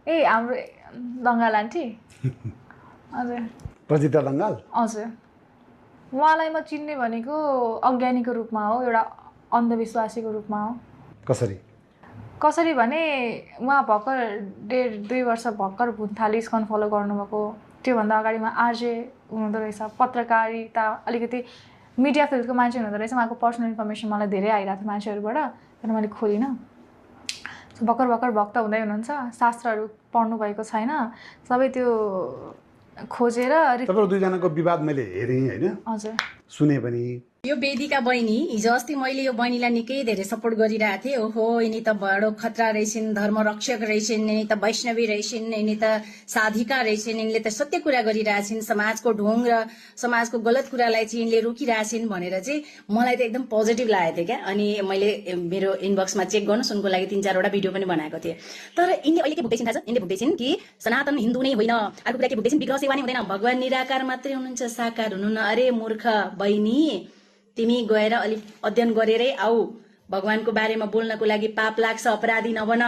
ए हाम्रो दङ्गाल आन्टी हजुर प्रजिता दङ्गाल हजुर उहाँलाई म चिन्ने भनेको अज्ञानीको रूपमा हो, एउटा अन्धविश्वासीको रूपमा हो। कसरी भने उहाँ भर्खर 1.5-2 वर्ष भर्खर थाली इस्कन फलो गर्नुभएको। त्योभन्दा अगाडि उहाँ आरजे हुनुहुँदो रहेछ, पत्रकारिता अलिकति मिडिया फिल्डको मान्छे हुनुहुँदो रहेछ। उहाँको पर्सनल इन्फर्मेसन मलाई धेरै आइरहेको थियो मान्छेहरूबाट, तर मैले खोलिनँ। भर्खर भक्त हुँदै हुनुहुन्छ, शास्त्रहरू पढ्नुभएको छैन, सबै त्यो खोजेर। तपाईँहरू दुईजनाको विवाद मैले हेरेँ होइन, हजुर सुने पनि। यो वेदिका बहिनी हिजो अस्ति मैले यो बहिनीलाई निकै धेरै सपोर्ट गरिरहेको थिएँ। ओहो यिनी त बडो खतरा रहेछन्, धर्म रक्षक रहेछन्, यिनी त वैष्णवी रहेछन्, यिनी त साधिका रहेछन्, यिनले त सत्य कुरा गरिरहेछन्, समाजको ढोङ र समाजको गलत कुरालाई चाहिँ यिनले रोकिरहेछन् भनेर चाहिँ मलाई त एकदम पोजिटिभ लागेको थियो क्या। अनि मैले मेरो इनबक्समा चेक गर्नुहोस्, उनको लागि 3-4 वटा भिडियो पनि बनाएको थिएँ। तर यिनले अहिले के भुक्दैछन् थाहा छ? यिनले भुक्दैछन् कि सनातन हिन्दू नै होइन, अर्को कुरा के भुक्दैछन्, विग्रह सेवा नै हुँदैन, भगवान निराकार मात्रै हुनुहुन्छ, साकार हुनुहुन्न। अरे मूर्ख बहिनी, तिमी गएर अलिक अध्ययन गरेरै आऊ। भगवानको बारेमा बोल्नको लागि पाप लाग्छ, अपराधी नबन।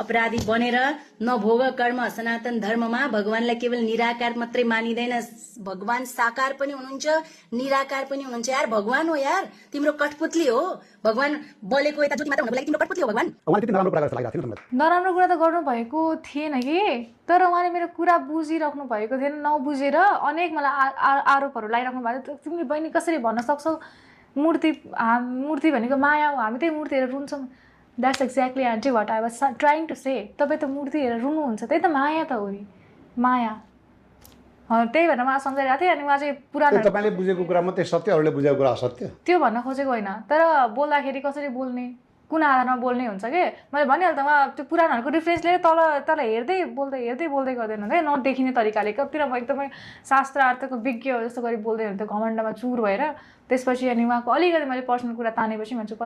अपराधी बनेर नभोग कर्म। सनातन धर्ममा भगवानलाई केवल निराकार मात्रै मानिँदैन, भगवान साकार पनि हुनुहुन्छ, निराकार पनि हुनुहुन्छ। यार भगवान हो यार, तिम्रो कठपुतली हो भगवान। बलेको यता ज्योति मात्र हुनको लागि तिम्रो कठपुतली हो भगवान। उहाँले त्यति नराम्रो कुरा गरेर लागिरहेको थियो नि। नराम्रो कुरा त गर्नु भएको थिएन कि, तर उहाँले मेरो कुरा बुझिराख्नु भएको थिएन। नबुझेर अनेक मलाई आरोपहरू लगाइराख्नु भएको थियो। तिमीले बहिनी कसरी भन्न सक्छौ मूर्ति भनेको माया हो, हामी त्यही मूर्ति हेरेर रुन्छौँ। That's exactly aunty what I was trying to say. तपाईँ त मूर्ति हेरेर रुनुहुन्छ, त्यही त माया त हो नि, माया। त्यही भएर मलाई सम्झाइरहेको थिएँ। अनि उहाँ चाहिँ पुरानो तपाईँले बुझेको कुरा मात्रै सत्य, अरूले बुझेको कुरा असत्य, त्यो भन्न खोजेको होइन। तर बोल्दाखेरि कसरी बोल्ने, कुन आधारमा बोल्ने हुन्छ कि मैले भनिहाल्थेँ। उहाँ त्यो पुरानहरूको रिफरेन्स लिएर तल हेर्दै बोल्दै गर्दैन है, नदेखिने तरिकाले। कतितिर म एकदमै शास्त्रार्थको विज्ञ जस्तो गरी बोल्दै हुन्थ्यो, घमण्डमा चुर भएर। त्यसपछि अनि उहाँको अलिकति मैले पर्सनल कुरा तानेपछि मान्छे